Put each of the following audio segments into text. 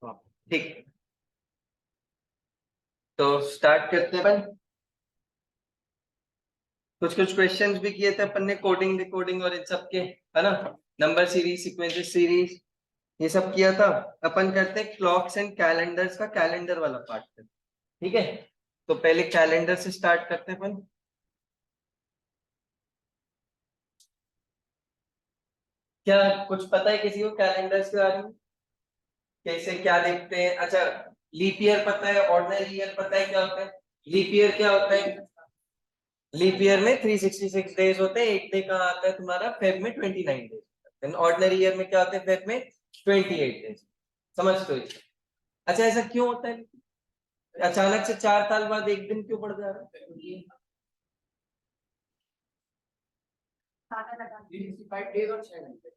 हाँ, ठीक। तो स्टार्ट करते हैं अपन। कुछ कुछ क्वेश्चंस भी किए थे अपन ने, कोडिंग डिकोडिंग और इन सब के, है ना। नंबर सीरीज, सीक्वेंसेस सीरीज, ये सब किया था। अपन करते हैं क्लॉक्स एंड कैलेंडर्स का कैलेंडर वाला पार्ट करते हैं, ठीक है। तो पहले कैलेंडर से स्टार्ट करते हैं अपन। क्या कुछ पता है किसी को कैलेंडर्स के बारे में? कैसे क्या देखते हैं? अच्छा, लीप ईयर पता है, ऑर्डिनरी ईयर पता है क्या होता है? लीप ईयर क्या होता है? लीप ईयर में 366 डेज होते हैं। एक डे कहाँ आता है तुम्हारा? फेब में 29 डेज। ऑर्डिनरी ईयर में क्या होते हैं? फेब में 28 डेज। समझ तो ये। अच्छा, ऐसा क्यों होता है? अचानक से 4 साल बाद एक दिन क्यों बढ़ जा रहा है? 365 डेज और 6 घंटे।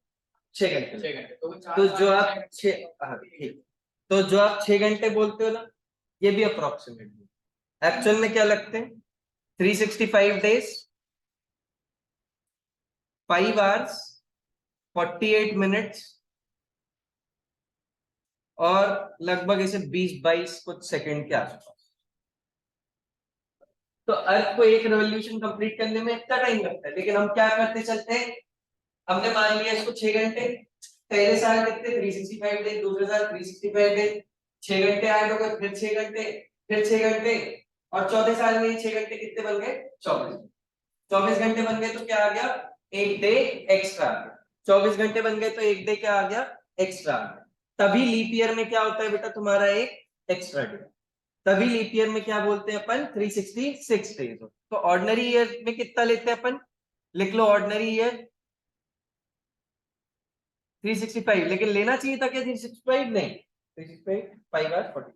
6 घंटे, 6 घंटे तो जो आप हाँ ठीक। तो जो आप 6 घंटे बोलते हो ना, ये भी अप्रोक्सीमेटली एक्चुअल में क्या लगते हैं? 365 डेज, 5 आवर्स, 48 मिनट्स और लगभग ऐसे 20-22 कुछ सेकंड के आसपास। तो अर्थ को एक रेवोल्यूशन कंप्लीट करने में इतना टाइम लगता है, लेकिन हम क्या करते चलते हैं? हमने मान लिया इसको 6 घंटे। पहले साल कितने? 365 डेज। दूसरे साल 365 डेज। 6 घंटे ऐड हो गए, फिर 6 घंटे, फिर 6 घंटे, और चौथे साल में ये 6 घंटे कितने बन गए? 24। 24 घंटे बन गए तो क्या आ गया? एक डे एक्स्ट्रा आ गया। 24 घंटे बन गए तो एक डे क्या आ गया? एक्स्ट्रा आ गया। तभी लीप ईयर में क्या होता है बेटा तुम्हारा? एक एक्स्ट्रा डे। तभी लीप ईयर में क्या बोलते हैं अपन? 366 डेज। तो ऑर्डिनरी ईयर में कितना लेते हैं अपन? लिख लो, ऑर्डिनरी ईयर 365। लेकिन लेना चाहिए था क्या 365? नहीं, 365 5 आवर 40।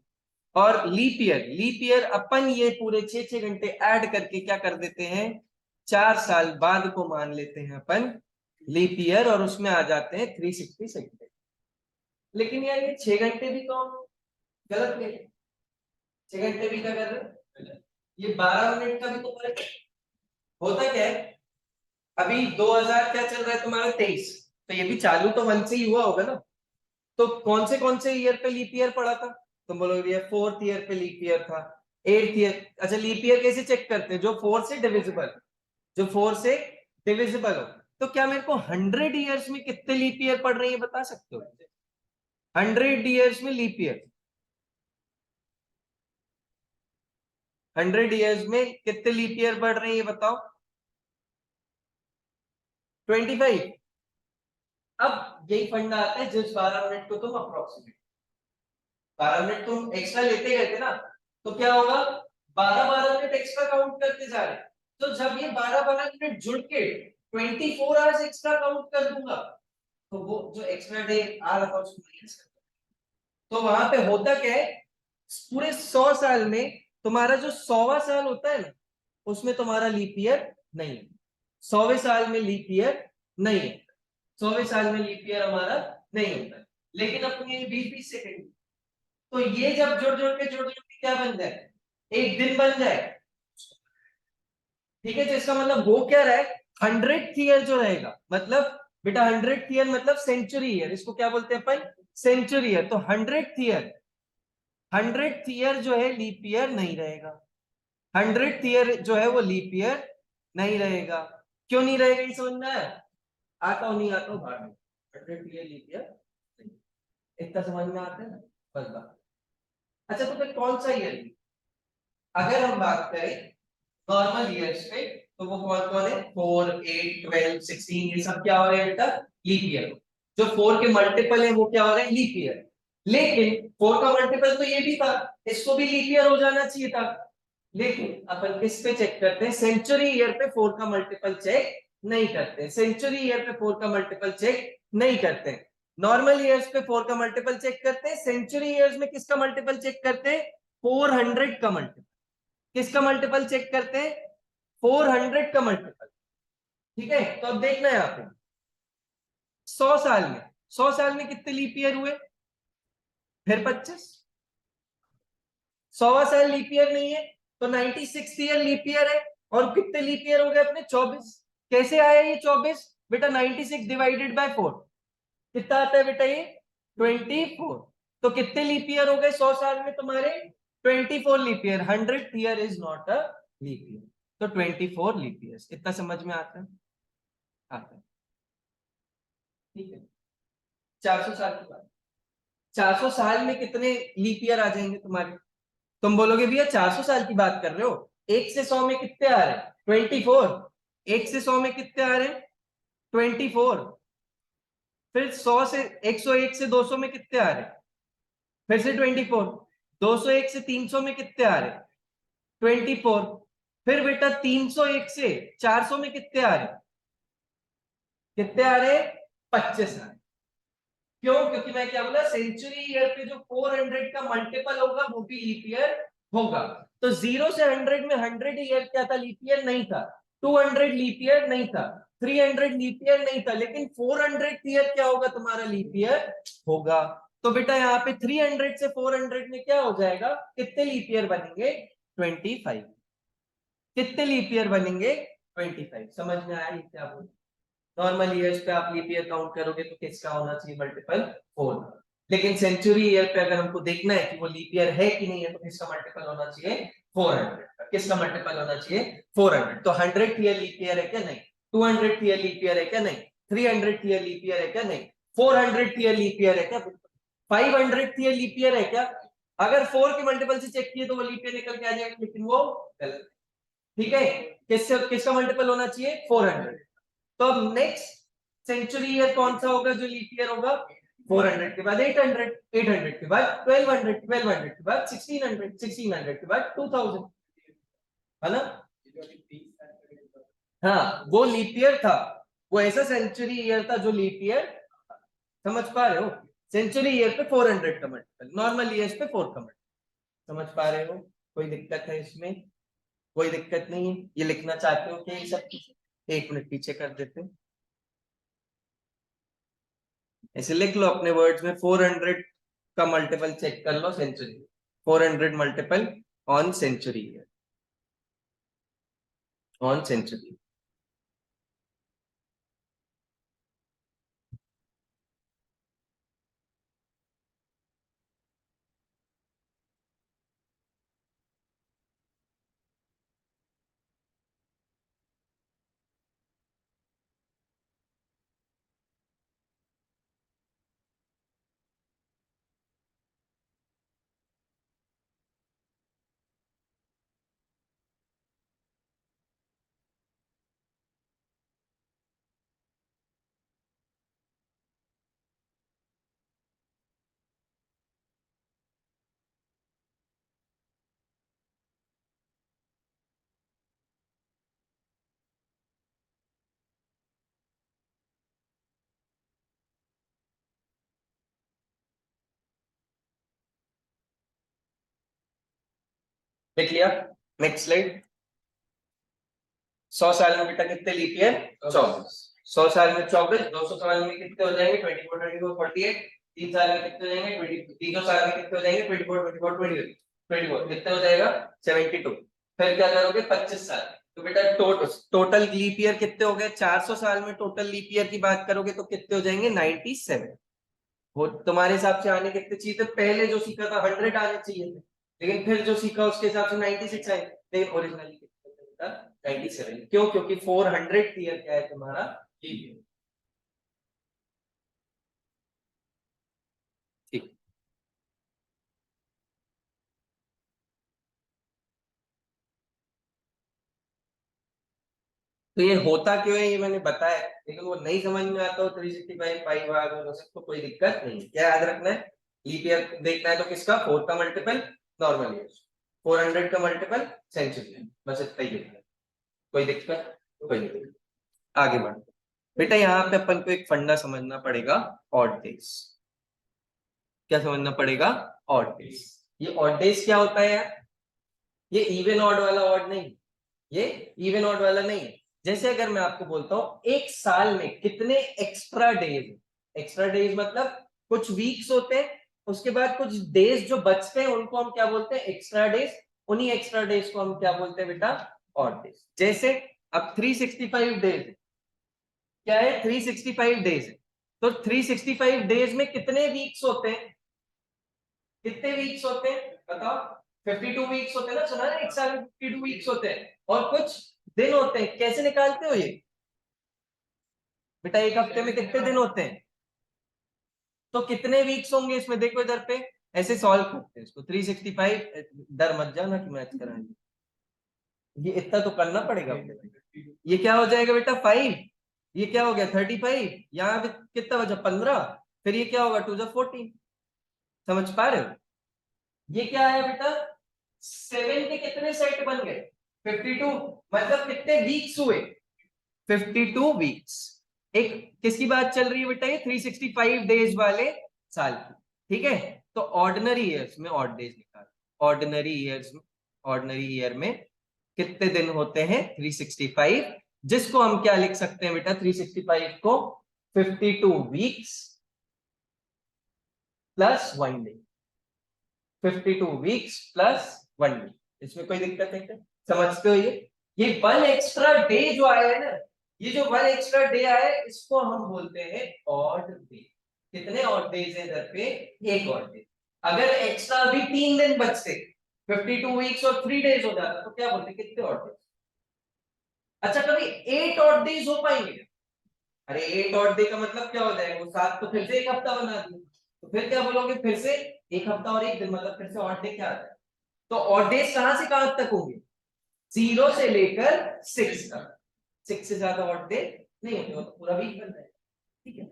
और लीप ईयर, लीप ईयर अपन ये पूरे 6-6 घंटे ऐड करके क्या कर देते हैं? 4 साल बाद को मान लेते हैं अपन लीप ईयर, और उसमें आ जाते हैं 366। लेकिन यार ये 6 घंटे भी तो गलत नहीं? 6 घंटे भी क्या कर रहे हैं? ये 12 मिनट का भी तो फर्क है। होता क्या है, अभी 2000 क्या चल रहा है तुम्हारा? 23। तो ये भी चालू तो 1 से ही हुआ होगा ना। तो कौन से ईयर पे लीप ईयर पड़ा था? तुम बोलोगे ये 4th ईयर पे लीप ईयर था, 8th ईयर। अच्छा, लीप ईयर कैसे चेक करते हैं? जो 4 से डिविजिबल, जो 4 से डिविजिबल हो। तो क्या मेरे को 100 ईयर्स में कितने लीप ईयर पड़ रही है बता सकते हो? 100 ईयर्स में लीप ईयर, 100 ईयर्स में कितने लीप ईयर पड़ रहे हैं ये बताओ? 25। अब यही फंडा आता है, जिस 12 मिनट को तुम अप्रोक्सीमेट 12 मिनट तुम एक्स्ट्रा लेते गए थे ना, तो क्या होगा? 12-12 मिनट एक्स्ट्रा काउंट करते जा रहे हैं। तो जब ये 12-12 मिनट जुड़ के 24 आवर्स एक्स्ट्रा काउंट कर दूंगा, तो वो जो एक्स्ट्रा डे आ रहा था उसको माइनस कर। तो वहां पे होता क्या है? पूरे 100 साल में तुम्हारा जो 100वां साल होता है ना, उसमें तुम्हारा लीप ईयर नहीं है। 100वें साल में लीप ईयर नहीं है। 100वें साल में लीप ईयर हमारा नहीं होता है। लेकिन अपने 20-20 सेकंड, तो ये जब जोड़ जोड़ के क्या बन जाए? एक दिन बन जाए। ठीक है, तो इसका मतलब वो क्या रहा है? 100th ईयर जो रहेगा, मतलब बेटा 100th ईयर मतलब सेंचुरी ईयर, इसको क्या बोलते हैं अपन? Century year. तो 100th ईयर जो है लीप ईयर नहीं रहेगा। 100th ईयर जो है वो लीप ईयर नहीं रहेगा। क्यों नहीं रहेगा ये समझ में आया? आता हूं नहीं आता हूं बाद में। 100th ईयर लीप ईयर इतना समझ में आता है ना, बस बात। अच्छा, तो फिर कौन सा ईयर? अगर हम बात करें नॉर्मल ईयर्स पे, तो वो कौन कौन है? 4, 8, 12, 16, ये सब क्या हो रहे हैं बेटा? Leap year. जो 4 के मल्टीपल है वो क्या हो रहे हैं? Leap year. लेकिन 4 का मल्टीपल तो ये भी था, इसको भी लीप ईयर हो जाना चाहिए था। लेकिन अपन किस पे चेक करते हैं? सेंचुरी ईयर पे 4 का मल्टीपल चेक नहीं करते। सेंचुरी ईयर पे 4 का मल्टीपल चेक नहीं करते। नॉर्मल ईयर्स पे 4 का मल्टीपल चेक करते हैं। सेंचुरी ईयर्स में किसका मल्टीपल चेक करते हैं? 400 का मल्टीपल। किसका मल्टीपल चेक करते हैं? 400 का मल्टीपल। ठीक है, तो अब देखना है यहाँ पे 100 साल में, 100 साल में कितने लीप ईयर हुए? फिर 25। 100वां साल लीप ईयर नहीं है, तो 96 ईयर लीप ईयर है। और कितने लीप ईयर हो गए अपने? 24। कैसे आया ये 24? बेटा 96 डिवाइडेड बाय 4 कितना आता है बेटा? ये 24। तो कितने लीप ईयर हो गए 100 साल में तुम्हारे? 24 leap year. 100th year is not a leap year, तो 24 लीप ईयर। इतना समझ में आता है? आता है, ठीक है। 400 साल की बात, 400 साल में कितने लीप ईयर आ जाएंगे तुम्हारे? तुम बोलोगे भैया 400 साल की बात कर रहे हो, 1 से 100 में कितने आ रहे हैं? 24। 1 से 100 में कितने आ रहे हैं? 24। फिर 100 से 101 से 200 में कितने आ रहे हैं? फिर से 24। 201 से 300 में कितने आ रहे हैं? 24। फिर बेटा 301 से 400 में कितने आ रहे हैं? कितने आ रहे हैं? 25 आ रहे हैं। क्यों? क्योंकि मैं क्या बोला, सेंचुरी ईयर पे जो 400 का मल्टीपल होगा वो भी लीप ईयर होगा। तो 0 से 100 में 100 ईयर क्या था? लीप ईयर नहीं था। 200 लीप ईयर नहीं था। 300 लीप ईयर नहीं था। लेकिन 400 ईयर क्या होगा? तुम्हारा लीप ईयर होगा। तो बेटा यहाँ पे 300 से 400 में क्या हो जाएगा? कितने लीप ईयर बनेंगे? 25। कितने लीप ईयर बनेंगे? 25। समझ में आया ये क्या बोल? नॉर्मल ईयर्स पे आप लीप ईयर काउंट करोगे तो किसका होना चाहिए? मल्टीपल 4। लेकिन सेंचुरी ईयर पे अगर हमको देखना है कि वो लीप ईयर है कि नहीं है, तो किसका मल्टीपल होना चाहिए? 400। किसका मल्टीपल होना चाहिए? 400। तो 100th ईयर लीप ईयर है क्या? नहीं। 200th ईयर लीप ईयर है क्या? नहीं। 300th ईयर लीप ईयर है क्या? नहीं। 400th ईयर लीप ईयर है क्या? 500th ईयर लीप ईयर है क्या? अगर 4 के मल्टीपल से चेक किए तो वो लीप ईयर निकल के आ जाएगा, लेकिन वो गलत। ठीक है, किसका मल्टीपल होना चाहिए? 400। तो अब नेक्स्ट सेंचुरी ईयर कौन सा होगा जो लीप ईयर होगा? 400 के बाद 800, 800 के बाद 1200, 1200 के बाद 1600, 1600 के बाद 2000, है ना? हाँ, वो लीप ईयर था। वो ऐसा सेंचुरी ईयर था जो लीप ईयर, समझ पा रहे हो? सेंचुरी ईयर पे 400 का मल्टीपल, नॉर्मल ईयर्स पे 4 का मल्टीपल। समझ पा रहे हो? कोई दिक्कत है इसमें? कोई दिक्कत नहीं है? ये लिखना चाहते हो कि ये सब? एक मिनट पीछे कर देते हैं, ऐसे लिख लो अपने वर्ड्स में। 400 का मल्टीपल चेक कर लो century. 400 multiple on century, on century. लिख लिया? Next slide. 100 साल में बेटा कितने लीप ईयर? 24। 100 साल में 24। 200 साल में कितने हो जाएंगे? 24, 24, 48। 3 साल में कितने हो जाएंगे? 20। 300 साल में कितने हो जाएंगे? 24, 24, 28, 24 कितने हो जाएगा? 72। फिर क्या करोगे? 25 साल। तो बेटा टोटल लीप ईयर कितने हो गए? 400 साल में टोटल लीप ईयर की बात करोगे तो कितने हो जाएंगे? 97। वो तुम्हारे हिसाब से आने कितने चाहिए थे? पहले जो सीखा था 100 आने चाहिए थे, लेकिन फिर जो सीखा उसके हिसाब से 96 आए। लेकिन ओरिजिनली कितना था? 97। क्यों? क्योंकि 400 ईयर क्या है तुम्हारा? लीप। ठीक। तो ये होता क्यों है ये मैंने बताया, लेकिन वो नहीं समझ में आता हो 365 5 बार हो सकता, कोई दिक्कत नहीं। क्या याद रखना है? लीप ईयर देखना है तो किसका? 4 का मल्टीपल नॉर्मल ईयर, 400 का मल्टीपल सेंचुरी, बस इतना ही लिखना है। कोई दिक्कत? कोई नहीं। आगे बढ़ बेटा, यहाँ पे अपन को एक फंडा समझना पड़ेगा, ऑड डेज। क्या समझना पड़ेगा? Odd days. ये ऑड डेज क्या होता है यार? ये इवन ऑड वाला ऑड नहीं, ये इवन ऑड वाला नहीं है। जैसे अगर मैं आपको बोलता हूं एक साल में कितने एक्स्ट्रा डेज, एक्स्ट्रा डेज मतलब कुछ वीक्स होते हैं, उसके बाद कुछ डेज जो बचते हैं उनको हम क्या बोलते हैं? Extra days. उन्हीं एक्स्ट्रा डेज को हम क्या बोलते हैं बेटा? Odd days. जैसे अब 365 डेज क्या है? 365 डेज है। तो 365 डेज में कितने वीक्स होते हैं? कितने वीक्स होते हैं बताओ? 52 वीक्स होते हैं ना, सुना है एक साल में 52 वीक्स होते हैं और कुछ दिन होते हैं। कैसे निकालते हो ये बेटा? एक हफ्ते में कितने दिन होते हैं? तो कितने वीक्स होंगे इसमें? देखो इधर पे ऐसे सॉल्व करते हैं इसको। 365, डर मत जाना कि मैथ कराएंगे, ये इतना तो करना पड़ेगा। ये क्या हो जाएगा बेटा? 5। ये क्या हो गया? 35। यहाँ पे कितना बचा? 15। फिर ये क्या होगा? 2 जा 14। समझ पा रहे हो? ये क्या है बेटा? 7 के कितने सेट बन गए? 52। मतलब कितने वीक्स हुए? 52 वीक्स। एक किसकी बात चल रही है बेटा? ये 365 डेज वाले साल की। ठीक है, तो ऑर्डिनरी ईयर्स में ऑड डेज निकाल। ऑर्डिनरी ईयर्स में, ऑर्डिनरी ईयर में कितने दिन होते हैं? 365, जिसको हम क्या लिख सकते हैं बेटा? 365 को 52 weeks plus 1 day. 52 weeks plus 1 day. इसमें कोई दिक्कत है क्या? समझते हो? ये 1 एक्स्ट्रा डे जो आया है ना, ये जो 1 एक्स्ट्रा डे आया है, इसको हम बोलते हैं ऑड डे। कितने ऑड डेज है इधर पे? एक ऑड डे। अगर एक्स्ट्रा अभी 3 दिन बचते, 52 वीक्स और 3 डेज हो जाता, तो क्या बोलते? कितने ऑड डेज? अच्छा, कभी 8 ऑड डेज हो पाएंगे? अरे 8 ऑड डे का मतलब क्या हो जाएगा? वो 7 तो फिर से एक हफ्ता बना दिया, तो फिर क्या बोलोगे? फिर से एक हफ्ता और एक दिन, मतलब फिर से ऑड डे क्या आता है? तो ऑड डेज कहां से कहां तक होंगे? 0 से लेकर 6 तक। 6 से ज्यादा ऑड डे नहीं होते, वो तो पूरा वीक बन जाएगा। ठीक है,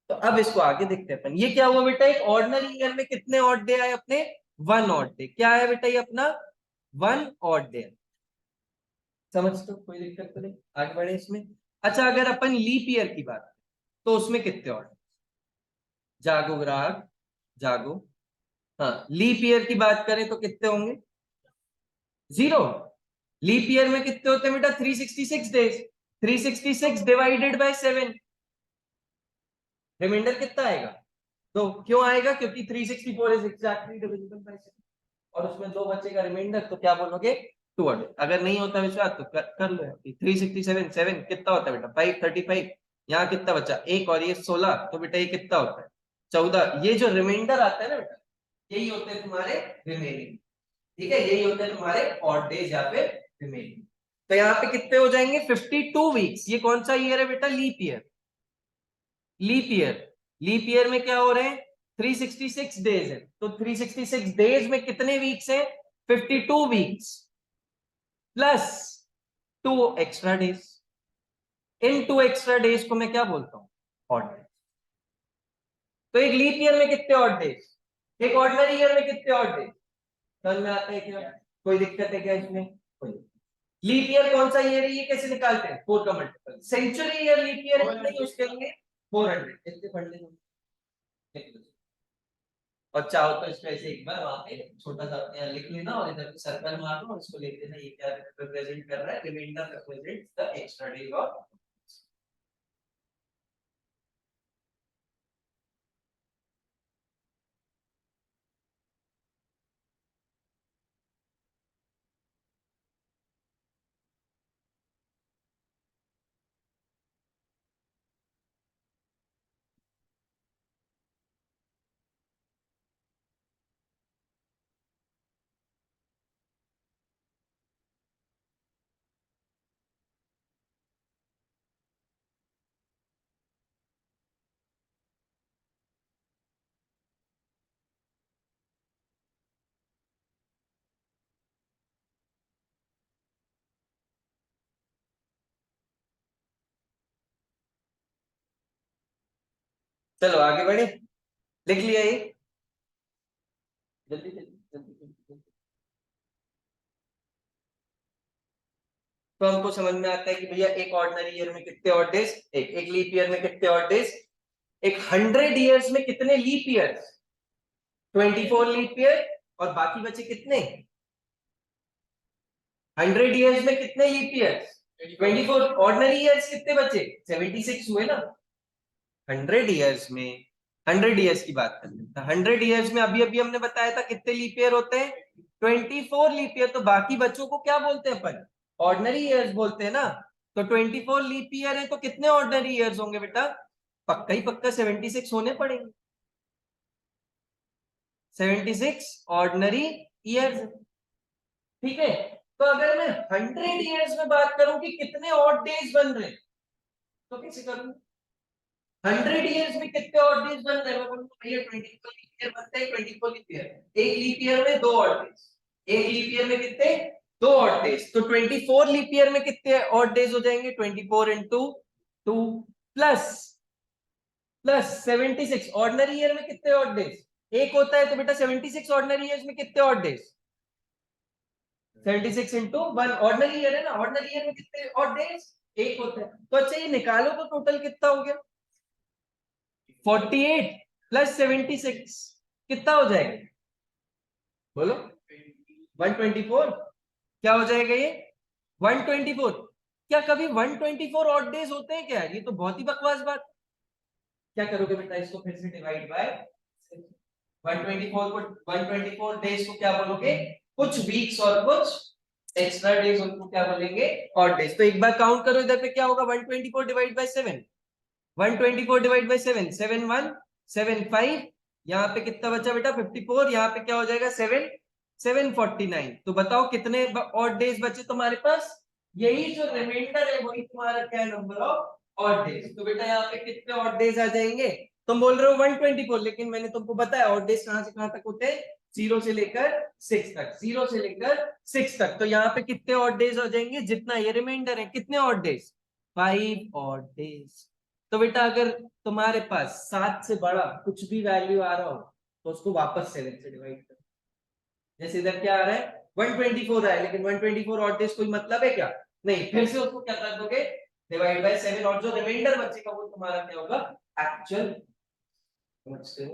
तो अब इसको आगे देखते हैं अपन। ये क्या हुआ बेटा? एक ऑर्डिनरी ईयर में कितने ऑड डे आए अपने? 1 ऑड डे। क्या है बेटा ये अपना? 1 ऑड डे। समझ तो कोई दिक्कत तो नहीं, आगे बढ़े इसमें। अच्छा, अगर अपन लीप ईयर की बात करें, तो उसमें कितने ऑड? जागो ग्राहक, जागो। हाँ, लीप ईयर की बात करें तो कितने होंगे? 0। लीप ईयर में कितने होते हैं बेटा? 366 डेज। 366 डिवाइडेड बाय 7, रिमाइंडर कितना आएगा? 2। क्यों आएगा? क्योंकि 364 इज एग्जैक्टली डिविजिबल बाय 7, और उसमें 2 बचेगा रिमाइंडर, तो क्या बोलोगे? 200। अगर नहीं होता विश्वास तो कर लो। 367, 7 कितना होता है बेटा? 535। यहाँ कितना बचा? एक, और ये 16, तो बेटा ये कितना होता है? 14। ये जो रिमाइंडर आता है ना बेटा, यही होते हैं तुम्हारे रिमेनिंग। ठीक है, यही होते हैं तुम्हारे ऑड डेज या फिर रिमेनिंग। तो यहाँ पे कितने हो जाएंगे? 52 वीक्स। ये कौन सा ईयर है बेटा? Leap year. Leap year, leap year में क्या हो रहे हैं? 366 डेज है, तो 366 डेज में कितने वीक्स है? 52 वीक्स प्लस 2 एक्स्ट्रा डेज। इन 2 एक्स्ट्रा डेज को मैं क्या बोलता हूँ? Odd days. तो एक लीप ईयर में कितने ऑड डेज? एक ऑर्डिनरी ईयर में कितने ऑड डेज? समझ में आता है क्या? कोई दिक्कत है क्या इसमें? कोई। लीप ईयर कौन सा ईयर है? ये कैसे निकालते हैं? 4 का multiple. Century year leap year नहीं यूज करेंगे। 400 इससे पढ़ लेंगे। और चाहो तो इसको ऐसे एक बार वहां पे छोटा सा अपने यहाँ लिख लेना, और इधर पे सर्कल मार लो और इसको लिख देना। ये क्या रिप्रेजेंट कर रहा है? Remainder represents the extra day of. चलो आगे बढ़े। लिख लिया ये? जल्दी जल्दी जल्दी जल्दी जल्दी। तो हमको समझ में आता है कि भैया एक ऑर्डिनरी ईयर में कितने ऑड डेज? एक लीप ईयर में कितने ऑड डेज? एक 100 ईयर्स में कितने लीप ईयर्स? 24 leap year. और बाकी बचे कितने? 100 ईयर्स में कितने लीप ईयर्स? 24। ऑर्डिनरी ईयर्स कितने बचे? 76 हुए ना 100 ईयर्स में। 100 ईयर्स की बात कर लेते हैं। 100 ईयर्स में अभी अभी हमने बताया था कितने लीप ईयर होते हैं? 24 लीप ईयर। तो बाकी बच्चों को क्या बोलते हैं अपन? ऑर्डिनरी ईयर्स बोलते हैं ना। तो 24 लीप ईयर है, तो कितने ऑर्डिनरी ईयर्स होंगे बेटा? पक्का ही पक्का 76 होने पड़ेंगे। 76 ऑर्डिनरी ईयर्स। ठीक है, तो अगर मैं 100 ईयर्स में बात करूं कि कितने ऑड डेज बन रहे हैं, तो कैसे करूं? 100 ईयर्स में कितने ऑड डेज बन रहे हैं? मैं बोलूंगा भैया 24 लीप ईयर बनते हैं, 24 लीप ईयर, एक लीप ईयर में 2 ऑड डेज, एक लीप ईयर में कितने? 2 ऑड डेज। तो 24 लीप ईयर में कितने ऑड डेज हो जाएंगे? 24 इंटू 2 प्लस 76 ऑर्डिनरी ईयर में कितने ऑड डेज? एक होता है, तो बेटा 76 ऑर्डिनरी ईयर्स में कितने odd days? 76 into 1 ordinary year है ना, ऑर्डिनरी ईयर में कितने ऑड डेज? एक होता है। तो अच्छा ये निकालो तो टोटल कितना हो गया? 48 प्लस 76 कितना हो जाएगा? बोलो 124। क्या हो जाएगा ये? 124। क्या कभी 124 ऑड डेज होते हैं क्या? ये तो बहुत ही बकवास बात। क्या करोगे बेटा, इसको फिर से डिवाइड बाय 124 को, 124 डेज को क्या बोलोगे? कुछ वीक्स और कुछ एक्स्ट्रा डेज, उनको क्या बोलेंगे? Odd days. तो एक बार काउंट करो इधर पे क्या होगा? 124 डिवाइड बाय 7, 124 डिवाइड बाय 7, 7 1 7 5, यहाँ पे कितना बचा बेटा? 54, यहाँ पे क्या हो जाएगा? 7 749। तो बताओ कितने ऑड डेज बचे तुम्हारे पास? यही जो रिमाइंडर है वही तुम्हारा क्या नंबर ऑफ ऑड डेज। तो बेटा यहाँ पे कितने ऑड डेज आ जाएंगे? तुम बोल रहे हो 124, लेकिन मैंने तुमको बताया ऑड डेज कहां से कहां तक होते हैं? 0 से लेकर 6 तक, 0 से लेकर 6 तक। तो यहाँ पे कितने ऑड डेज हो जाएंगे? जितना ये रिमाइंडर है, कितने ऑड डेज? 5 odd days. तो बेटा अगर तुम्हारे पास 7 से बड़ा कुछ भी वैल्यू आ रहा हो तो उसको वापस 7 से डिवाइड कर। जैसे इधर क्या आ रहा है? 124 है, लेकिन 124 ऑड डेज कोई मतलब है क्या? नहीं। फिर से उसको क्या कर दोगे? डिवाइड बाय 7, और जो रिमाइंडर बचेगा वो तुम्हारा क्या होगा? एक्चुअल। समझते हो?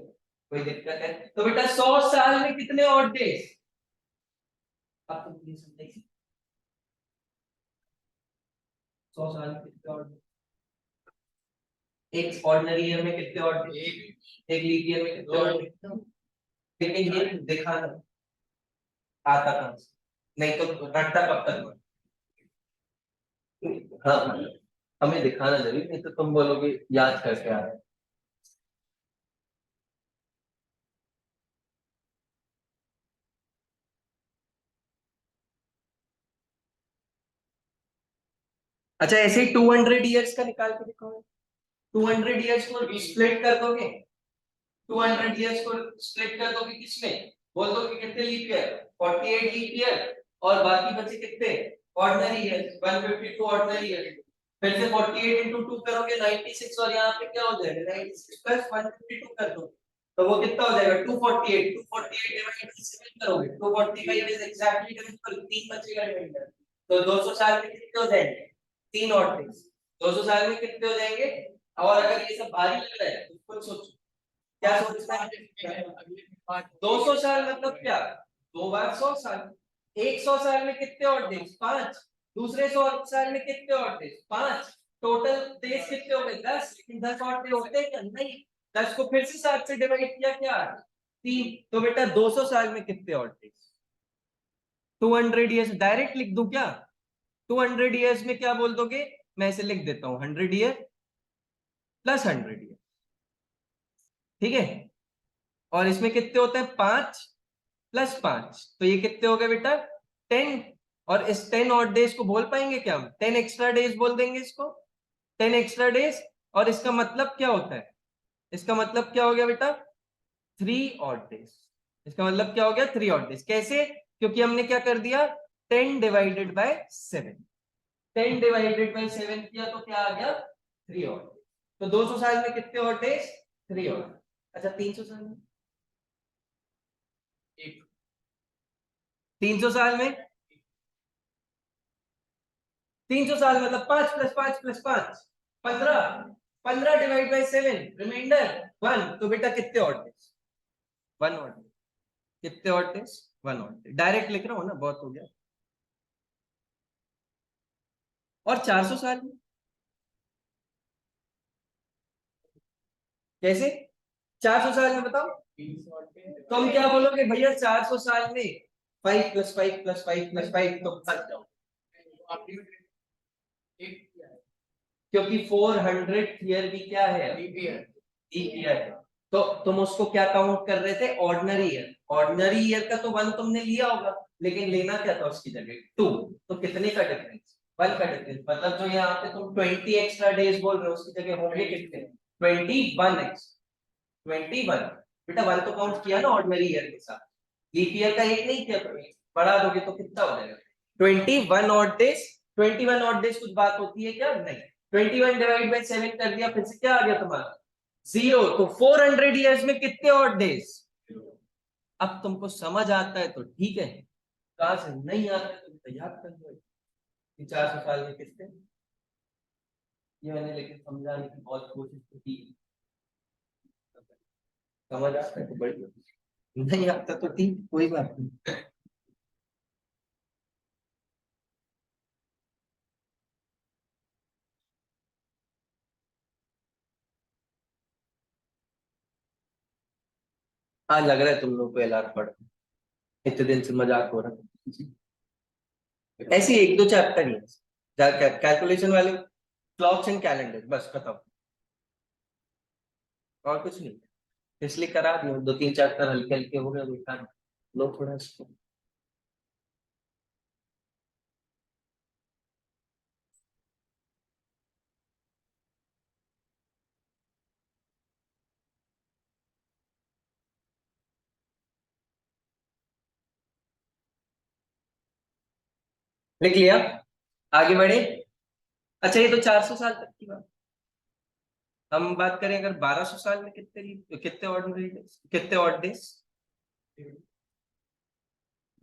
कोई दिक्कत है? तो बेटा 100 साल में कितने ऑड डेज? अब तुम प्लीज समझिए, 100 साल में कितने ऑड? एक ऑर्डिनरी ईयर में कितने ऑड डेज? एक लीप ईयर में कितने ऑड डेज? लेकिन ये दिखाना आता कहां से? नहीं तो रटता कब तक? हाँ, हमें दिखाना जरूरी, नहीं तो तुम बोलोगे याद करके आ रहे हैं। अच्छा ऐसे ही 200 ईयर्स का निकाल के दिखाओ। 200 ईयर्स को स्प्लिट कर दोगे, 200 ईयर्स को स्प्लिट कर दोगे किसमें? बोल दो कि कितने लीप ईयर? 48 लीप ईयर, और बाकी बचे कितने? Ordinary years, 152 ordinary year. फिर से 48 इंटू 2 करोगे 96, और यहाँ पे क्या हो जाएगा? 96 प्लस 152 कर दो तो वो कितना हो जाएगा? 248। 248 डिवाइड बाय 7 करोगे, 245 इज एग्जैक्टली डिविजिबल, 3 बचेगा रिमाइंडर। तो 200 साल में कितने हो जाएंगे? 3 ऑड डेज। 200 साल में कितने हो जाएंगे? और अगर ये सब भारी लग रहा है तो खुद सोचो, क्या सोचना है? 200 साल मतलब क्या? 2 बार 100 साल। 100 साल में कितने ऑड डेज? 5। दूसरे 100 साल में कितने ऑड डेज? 5। टोटल डेज कितने हो गए? 10। लेकिन 10 ऑड डे होते हैं क्या? नहीं। 10 को फिर से 7 से डिवाइड किया, क्या? 3। तो बेटा 200 साल में कितने ऑड डेज? 200 ईयर्स डायरेक्ट लिख दूं क्या? 200 ईयर्स में क्या बोल दोगे? मैं इसे लिख देता हूं, 100 ईयर प्लस 100 ईयर। ठीक है, और इसमें कितने होते हैं? 5 प्लस 5, तो ये कितने हो गए बेटा? 10। और इस 10 ऑड डेज को बोल पाएंगे क्या हम? 10 एक्स्ट्रा डेज बोल देंगे इसको, 10 एक्स्ट्रा डेज। और इसका मतलब क्या होता है? इसका मतलब क्या हो गया बेटा? 3 ऑड डेज। इसका मतलब क्या हो गया? 3 ऑड डेज। कैसे? क्योंकि हमने क्या कर दिया? 10 डिवाइडेड बाय 7, 10 डिवाइडेड बाय 7 किया तो क्या आ गया? 3 ऑड। तो 200 साल में कितने ऑड डेज? 3 ऑड। अच्छा 300 साल में? 300 साल में, 300 साल मतलब 5 plus 5 plus 5, 15। 15 divide by 7, remainder 1। तो बेटा कितने ऑड डेज? 1 ऑड। कितने ऑड डेज? 1 ऑड। डायरेक्ट लिख रहा हूं ना, बहुत हो गया। और 400 साल में कैसे? 400 साल में बताओ। तो हम क्या बोलोगे भैया? 400 साल में 5 प्लस 5 प्लस 5 प्लस 5, तो फंस जाओ। क्योंकि 400 ईयर भी क्या है? लीप ईयर है। तो तुम उसको क्या काउंट कर रहे थे, ऑर्डिनरी ईयर। ऑर्डिनरी ईयर का तो वन तुमने लिया होगा, लेकिन लेना क्या था उसकी जगह टू। तो कितने का डिफरेंस, वन का डिफरेंस। मतलब जो यहाँ पे तुम 20 एक्स्ट्रा डेज बोल रहे हो उसकी जगह होंगे कितने, 21 एक्स, 21। बेटा वन तो काउंट किया ना ऑर्डिनरी ईयर के साथ, लीप ईयर का एक नहीं किया, तो एक बढ़ा दोगे तो कितना हो जाएगा, 21 ऑड डेज। 21 ऑड डेज कुछ बात होती है क्या, नहीं। 21 डिवाइड बाई 7 कर दिया, फिर से क्या आ गया तुम्हारा, जीरो। तो 400 ईयर्स में कितने ऑड डेज। अब तुमको समझ आता है तो ठीक है, कहां से नहीं आता है तो याद कर लो कि 400 साल में कितने। ये मैंने लेकिन समझाने की बहुत कोशिश तो की, समझ आता है तो बढ़िया, नहीं आता तो ठीक, कोई बात नहीं। हाँ लग रहा है तुम लोग को एलआर पढ़, इतने दिन से मजाक हो रहा है। ऐसे एक दो चैप्टर ही है कैलकुलेशन वाले, क्लॉक्स एंड कैलेंडर, बस खत्म, और कुछ नहीं। इसलिए करा दिया, दो तीन चैप्टर हल्के हल्के हो गए, देखा लो थोड़ा इसको। लिख लिया, आगे बढ़े। अच्छा ये तो 400 साल तक की बात, हम बात करें अगर 1200 साल में कितने, कितने ऑर्डिनरी डेज, कितने ऑड डेज।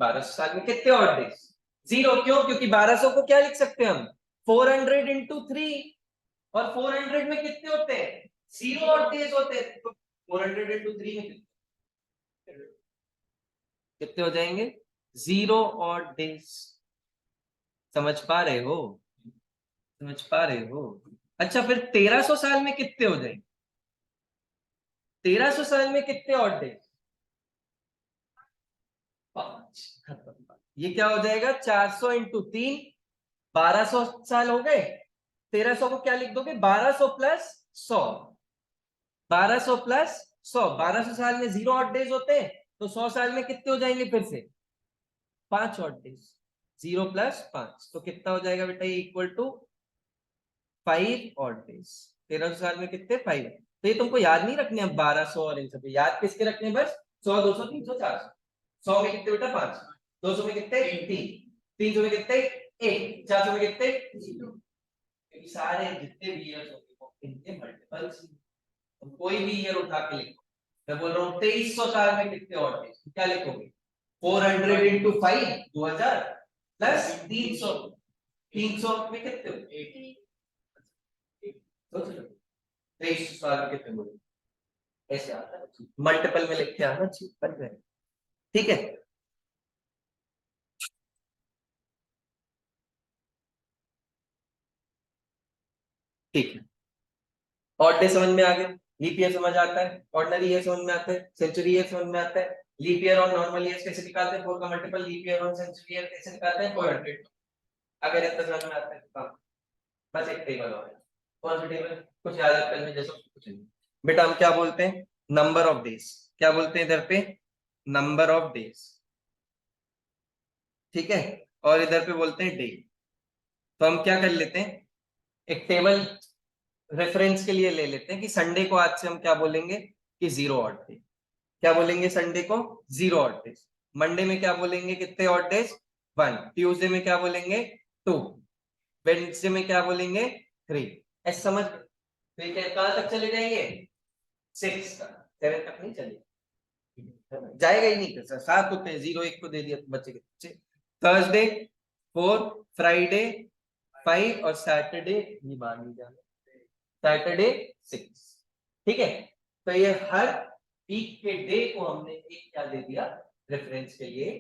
1200 साल में कितने ऑड डेज, जीरो। क्यों, क्योंकि 1200 को क्या लिख सकते हैं हम, 400 × 3, और 400 में कितने होते हैं, जीरो ऑड डेज होते हैं। तो 400 × 3 में कितने हो जाएंगे, जीरो ऑड डेज। समझ पा रहे हो, समझ पा रहे हो। अच्छा फिर 1300 साल में कितने हो जाएंगे, 1300 साल में कितने ऑड डेज, 5, खत्म। ये क्या हो जाएगा, 400 × 3, 1200 साल हो गए। 1300 को क्या लिख दोगे, 1200 + 100, 1200 + 100, 1200 साल में जीरो ऑड डेज होते हैं, तो 100 साल में कितने हो जाएंगे फिर से, 5 ऑड डेज। 0 + 5 तो कितना हो जाएगा बेटा, ये इक्वल टू 5 ऑड डेज। 1300 साल में कितने, 5। तो ये तुमको याद नहीं रखने अब 1200 और इन सब, याद किसके रखने, बस 100 200 300 400। 100 में कितने बेटा, 5। 200 में कितने, 3। 300 में कितने, 1। 400 में कितने, 0। क्योंकि सारे जितने भी ईयर्स होंगे वो इनके मल्टीपल्स, तो कोई भी ईयर उठा के लिखो। मैं बोल रहा हूँ 2300 साल में कितने और डेज, क्या लिखोगे, 400 × 5, 2000 प्लस 300, 300 में कितने होते, सोच लो 2300 साल में कितने बोले, ऐसे आता है मल्टीपल में लिख के आना चाहिए, बन गए। ठीक है, ठीक है। ऑड डे समझ में आ गया, लीप ईयर समझ आता है, ऑर्डिनरी ईयर समझ में आता है, सेंचुरी ईयर समझ में आता है। लीप ईयर और नॉर्मल ईयर कैसे निकालते हैं, 4 का मल्टीपल लीप ईयर और सेंचुरी ईयर कैसे निकालते हैं, 400। अगर इतना समझ में आता है तो काम, बस एक टेबल और है। कौन सा टेबल, कुछ याद करने जैसा कुछ नहीं। बेटा हम क्या बोलते हैं, नंबर ऑफ डेज, क्या बोलते हैं इधर पे, नंबर ऑफ डेज, ठीक है। और इधर पे बोलते हैं डे। तो हम क्या कर लेते हैं, एक टेबल रेफरेंस के लिए ले लेते हैं कि संडे को आज से हम क्या बोलेंगे, कि जीरो ऑड डे। क्या बोलेंगे संडे को, जीरो ऑड डेज। मंडे में क्या बोलेंगे, कितने ऑड डेज, 1। ट्यूसडे में क्या बोलेंगे, 2। वेडनेसडे में क्या बोलेंगे, 3। ऐसे समझ, तो ये कहां तक चले जाएंगे, 6 तक, 7 तक नहीं चलेगा, जाएगा ही नहीं, कैसा 7 होते हैं, जीरो एक को दे दिया तो बच्चे के बच्चे। थर्सडे 4, फ्राइडे 5, और सैटरडे ये मान नहीं जाना, सैटरडे 6। ठीक है, तो ये हर वीक के डे को हमने एक क्या दे दिया, रेफरेंस के लिए।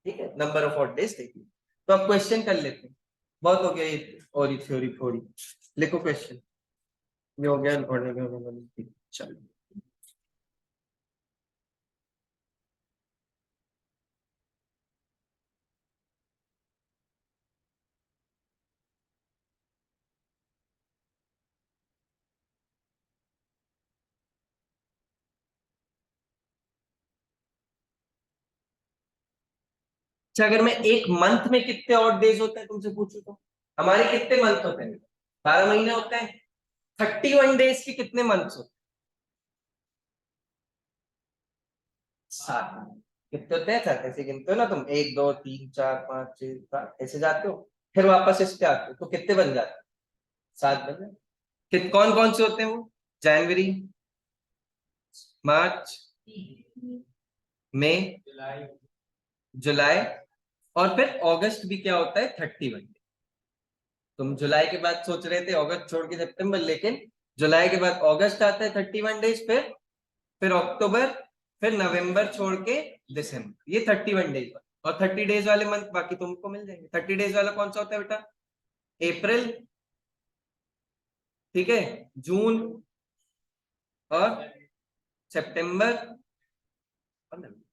ठीक है, नंबर ऑफ ऑड डेज देखिए। तो अब क्वेश्चन कर लेते हैं, बहुत हो गया ये और थ्योरी थोड़ी, लिखो क्वेश्चन। ये हो गया और चलो। अच्छा, अगर मैं एक मंथ में कितने ऑड डेज होते हैं तुमसे पूछूं तो हमारे कितने मंथ होते हैं? 12 महीने होते हैं। 31 डेज के कितने मंथ्स होते हैं? 7। कितने होते हैं? 7 ऐसे गिनते हो ना तुम, 1 2 3 4 5 6 7 ऐसे जाते हो, फिर वापस इस पे आते हो तो कितने बन जाते हैं? 7 बन जाते। कौन कौन से होते हैं वो? जनवरी, मार्च, मई, जुलाई, और फिर अगस्त भी क्या होता है? 31। तुम जुलाई के बाद सोच रहे थे अगस्त छोड़ के सितंबर, लेकिन जुलाई के बाद अगस्त आता है 31 डेज, फिर अक्टूबर, फिर नवंबर छोड़ के दिसंबर, ये 31 डेज। और 30 डेज वाले मंथ बाकी तुमको मिल जाएंगे। 30 डेज वाला कौन सा होता है बेटा? अप्रैल, ठीक है, जून और सितंबर और नवंबर।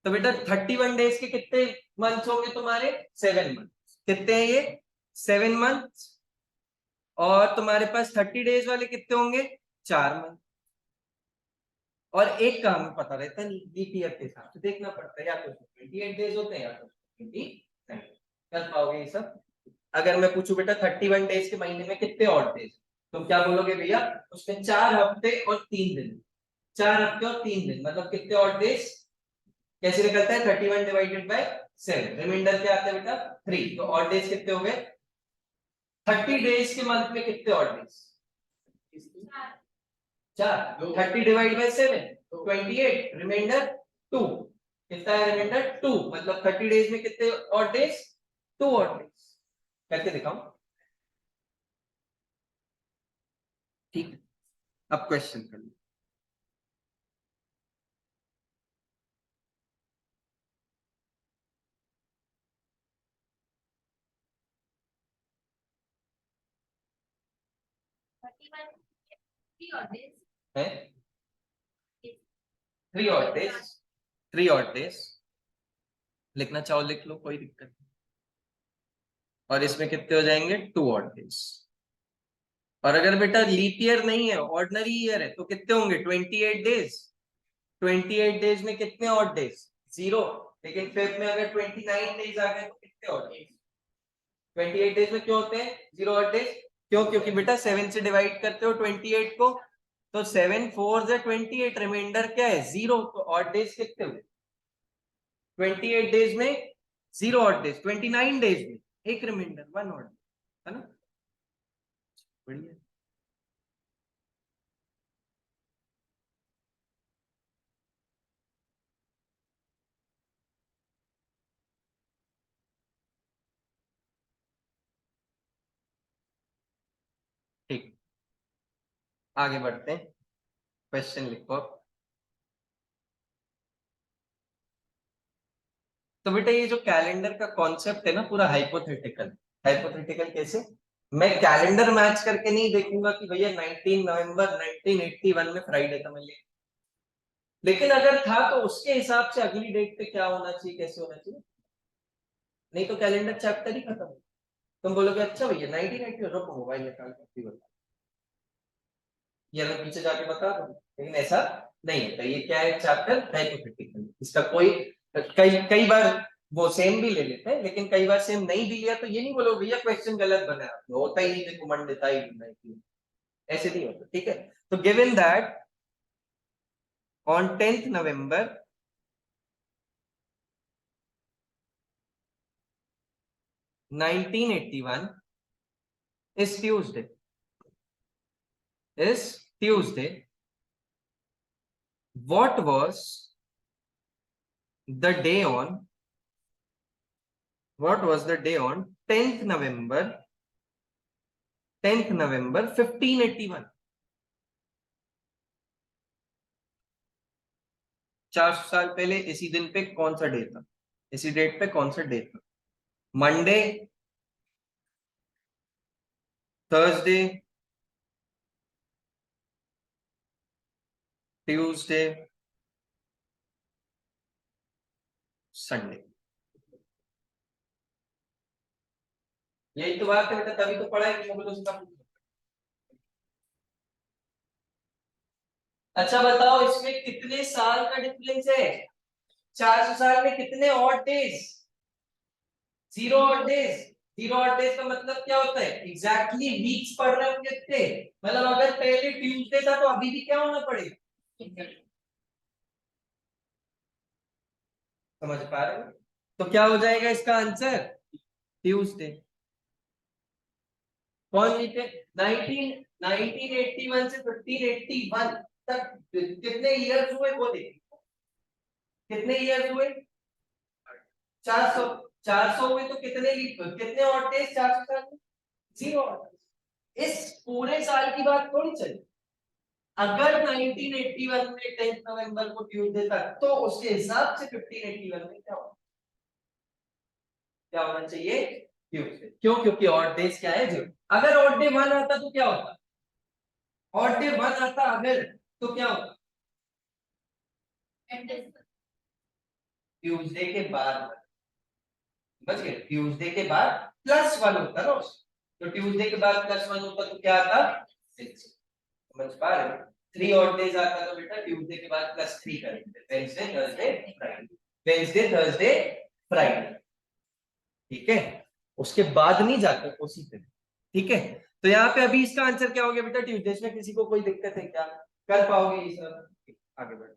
तो बेटा 31 डेज के कितने मंथ्स होंगे तुम्हारे? 7 मंथ। कितने हैं ये? 7 मंथ। और तुम्हारे पास 30 डेज वाले कितने होंगे? 4 मंथ। और एक का हमें पता रहता नहीं, लीप ईयर के हिसाब से देखना पड़ता है, या तो 28 डेज होते हैं या तो 29। कर पाओगे ये सब? अगर मैं पूछूं बेटा 31 डेज के महीने में कितने ऑड डेज, तुम क्या बोलोगे भैया? उसमें 4 हफ्ते और 3 दिन। 4 हफ्ते और 3 दिन मतलब कितने ऑड डेज? कैसे निकलता है? 31 डिवाइडेड बाय 7, रिमाइंडर क्या आता है बेटा? 3। तो ऑड डेज कितने हो गए? 30 डेज के मंथ में कितने odd days? 4। 30 divide by 7, 28, remainder 2। कितना है रिमाइंडर? 2। मतलब 30 डेज में कितने ऑड डेज? 2 odd days. करके दिखाऊं? ठीक है, अब क्वेश्चन कर लो। है 3 ऑड डेज। 3 ऑड डेज लिखना चाहो लिख लो, कोई दिक्कत नहीं। और इसमें कितने हो जाएंगे? 2 ऑड डेज। और अगर बेटा लीप ईयर नहीं है, ऑर्डिनरी ईयर है, तो कितने होंगे? 28 डेज। 28 डेज में कितने ऑड डेज? 0। लेकिन फिर में अगर 29 डेज आ गए तो कितने ऑड डेज? 28 डेज में क्यों होते हैं 0 ऑड डेज? क्यों? क्योंकि बेटा 7 से डिवाइड करते हो 28 को, तो 7 4 से 28, रिमाइंडर क्या है? 0। तो ऑड डेज कितने हुए? 28 डेज में 0 ऑड डेज, 29 डेज में एक रिमाइंडर, 1 ऑड, है ना? बढ़िया। ठीक, आगे बढ़ते हैं। क्वेश्चन लिखो। तो बेटा ये जो कैलेंडर का कॉन्सेप्ट है ना, पूरा हाइपोथेटिकल। हाइपोथेटिकल कैसे? मैं कैलेंडर मैच करके नहीं देखूंगा कि भैया 19 नवंबर 1981 में फ्राइडे था, मैं लेकिन अगर था तो उसके हिसाब से अगली डेट पे क्या होना चाहिए, कैसे होना चाहिए। नहीं तो कैलेंडर चैप्टर ही खत्म। तुम बोलोगे अच्छा भैया 1980, रुको मोबाइल निकाल के बता, ये मैं पीछे जाके बता दूं, लेकिन ऐसा नहीं होता। ये क्या है? Chapter hypothetical. इसका कोई, कई कई बार वो सेम भी ले लेते हैं, लेकिन कई बार सेम नहीं भी लिया तो ये नहीं बोलो भैया क्वेश्चन गलत बना है, होता ही नहीं, देखो मन देता ही नहीं, ऐसे नहीं होता। ठीक है, तो given that on 10th November 1981 is Tuesday, what was the day on what was the day on 10th November 1581? 400 साल पहले इसी दिन पे कौन सा डे था? इसी डेट पे कौन सा डे था? Monday, Thursday, Tuesday, Sunday. यही तो बात है बेटा, तभी तो पढ़ा है कि मुगल उसका। अच्छा बताओ, इसमें कितने साल का डिफरेंस है? 400 साल में कितने odd days? Zero odd days, zero odd days का मतलब क्या होता है, एग्जैक्टली वीक्स पढ़ रहे होंगे कितने, मतलब अगर पहले ट्यूसडे था तो अभी भी क्या होना पड़ेगा, समझ पा रहे हो? तो क्या हो जाएगा इसका आंसर, ट्यूसडे। कौन जीते, 19 1981 से 1581 तक कितने ईयर्स हुए वो देखिए, कितने ईयर्स हुए, 400, 400 हुए तो कितने ऑड डेज 400 साल में, जीरो। इस पूरे साल की बात थोड़ी चली, अगर 1981 में 10 नवंबर को ट्यूसडे था तो उसके हिसाब से 1581 में क्या होगा, क्या होना चाहिए, ट्यूसडे। क्यों, क्योंकि ऑड डेज क्या है, जीरो। अगर ऑड डे 1 आता तो क्या होता, ऑड डे 1 आता अगर तो क्या होता, ट्यूसडे के बाद, समझ गए, ट्यूसडे के बाद +1 होता ना तो ट्यूसडे के बाद +1 होता तो क्या आता, 6। समझ पा रहे हो, 3 ऑड डेज आता तो बेटा ट्यूसडे के बाद +3 करेंगे, Wednesday Thursday Friday, Wednesday Thursday Friday, ठीक है, उसके बाद नहीं जाते उसी पे, ठीक है। तो यहाँ पे अभी इसका आंसर क्या हो गया बेटा, ट्यूसडे। इसमें किसी को कोई दिक्कत है क्या, कर पाओगे ये सब, आगे बढ़ो।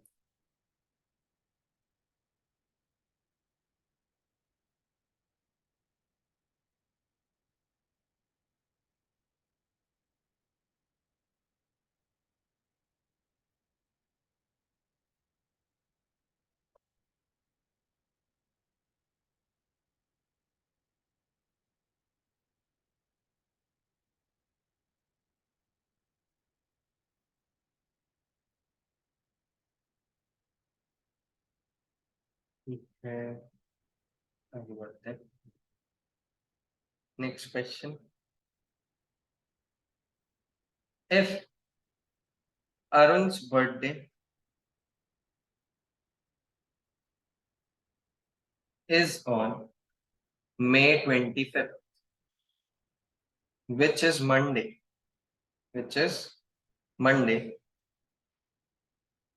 ठीक है, आगे बढ़ते हैं, next question. If Arun's birthday is on May 25th, which is Monday, which is Monday,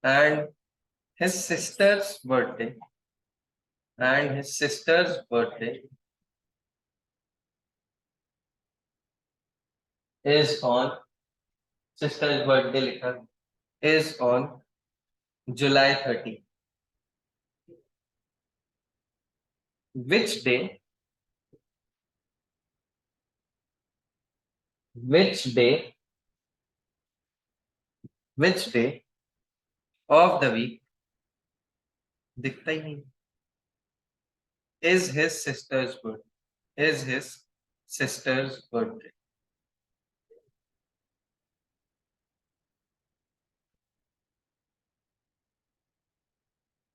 and his sister's birthday, and his sister's birthday is on, sister's birthday लिखा is on July 30. Which day, which day, which day of the week, दिखता ही नहीं, is his sister's birthday, is his sister's birthday.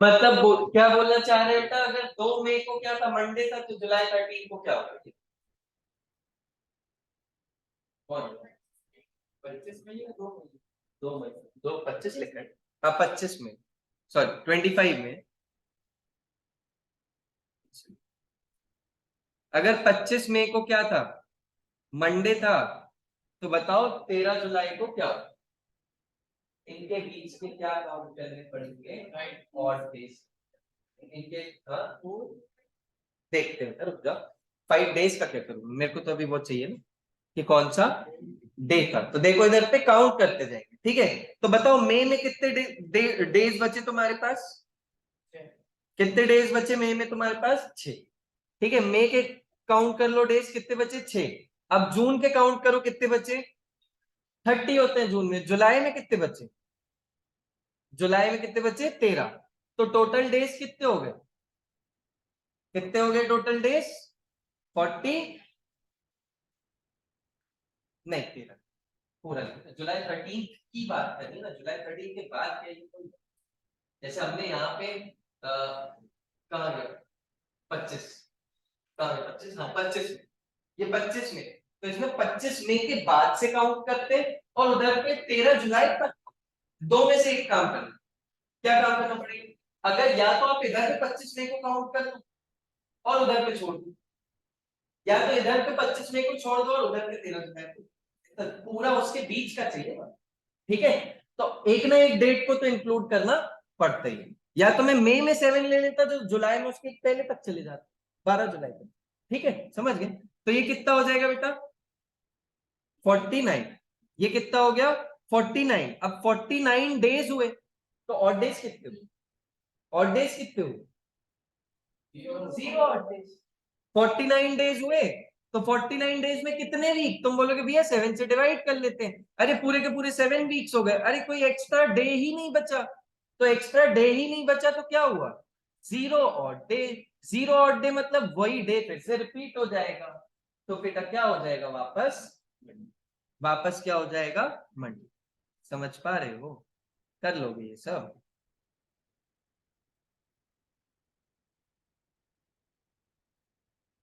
मतलब क्या बोलना चाह रहे बेटा, अगर 2 मई को क्या था, मंडे था, तो जुलाई 13 को क्या होगा, कौन, 25 मई या 2 मई, 2 मई, 2 25 लिखा है, हाँ 25 में, सॉरी 25 में। अगर 25 मई को क्या था, मंडे था, तो बताओ 13 जुलाई को क्या होगा, इनके बीच में क्या काउंट करने पड़ेंगे, ऑड डेज इनके, हाँ वो देखते हैं, रुक जाओ, 5 डेज का क्या करूँ, मेरे को तो अभी वो चाहिए ना कि कौन सा डे था, तो देखो इधर पे काउंट करते जाएंगे, ठीक है। तो बताओ मई में कितने डेज बचे तुम्हारे पास, कितने डेज बचे मई में तुम्हारे पास, 6, ठीक है। मई के काउंट कर लो डेज, कितने बचे, 6। अब जून के काउंट करो कितने बचे, 30 होते हैं जून में। जुलाई में कितने बचे, जुलाई में कितने बचे, 13। तो टोटल डेज कितने हो गए, कितने हो गए टोटल डेज, 40, नहीं 13 पूरा, जुलाई 13 की बात करिए ना, जुलाई 13 के बाद क्या ये जैसे हमने यहाँ पे कहा गया 25, कहा गया 25, हाँ 25 में, ये 25 में, तो इसमें 25 मई के बाद से काउंट करते और उधर पे 13 जुलाई तक, दो में से एक काम करना, क्या काम करना पड़ेगा, अगर या तो आप इधर पे 25 मई को काउंट कर दो और उधर पे छोड़ दो, या तो इधर पे 25 मई को छोड़ दो और उधर पे 13 जुलाई को, तो पूरा उसके बीच का चाहिए ना, ठीक है। तो एक ना एक डेट को तो इंक्लूड करना पड़ता ही है, या तो मैं मई में 7 ले लेता तो जुलाई में उसके पहले तक चले जाता, 12 जुलाई तक, ठीक है, समझ गए? तो ये कितना हो जाएगा बेटा 49, ये कितना हो गया 49। अब 49 डेज हुए तो ऑड डेज कितने हुए, ऑड डेज कितने हुए, 0 ऑड डेज। 49 डेज हुए तो 49 डेज में कितने वीक, तुम बोलोगे भैया 7 से डिवाइड कर लेते हैं, अरे पूरे के पूरे 7 वीक्स हो गए, अरे कोई एक्स्ट्रा डे ही नहीं बचा, तो एक्स्ट्रा डे ही नहीं बचा तो क्या हुआ 0 ऑड डे। 0 ऑड डे मतलब वही डे फिर से रिपीट हो जाएगा, तो बेटा क्या हो जाएगा वापस, वापस क्या हो जाएगा मंडे। समझ पा रहे हो, कर लोगे ये सब।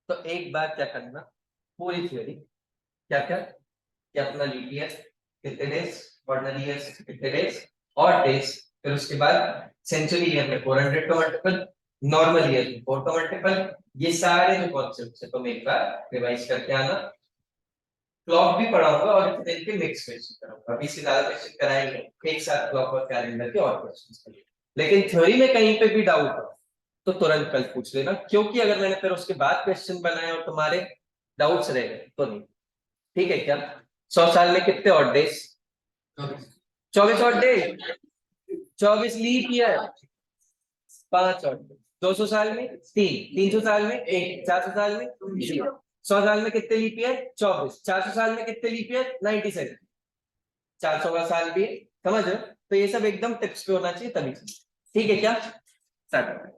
तो एक बार क्या करना, पूरी थ्योरी क्या क्या, कि अपना लीप ईयर कितने डेज, ऑर्डिनरी ईयर कितने डेज, ऑड डेज, फिर उसके बाद सेंचुरी ईयर में 400 का मल्टीपल, नॉर्मल ईयर में 4 का मल्टीपल, ये सारे जो कॉन्सेप्ट है तुम एक बार रिवाइज करके आना। क्लॉक भी पढ़ाऊंगा और इतने दिन के मिक्स क्वेश्चन कराऊंगा, अभी से ज्यादा क्वेश्चन कराएंगे एक साथ क्लॉक और कैलेंडर के और क्वेश्चन। लेकिन थ्योरी में कहीं पे भी डाउट हो तो तुरंत कल पूछ लेना, क्योंकि अगर मैंने फिर उसके बाद क्वेश्चन बनाए और तुम्हारे डाउट्स रह गए तो नहीं। ठीक है क्या, 100 साल में कितने odd days, 24 odd days, 24 leap year, 5 odd days, 200 साल में 3, 300 साल में 1, 400 साल में 0, 100 साल में कितने लीप ईयर 24, 400 साल में कितने लीप ईयर 97, 400 का साल भी है, समझ रहे हो? तो ये सब एकदम टिप्स पे होना चाहिए तभी। ठीक है क्या, स्टार्ट।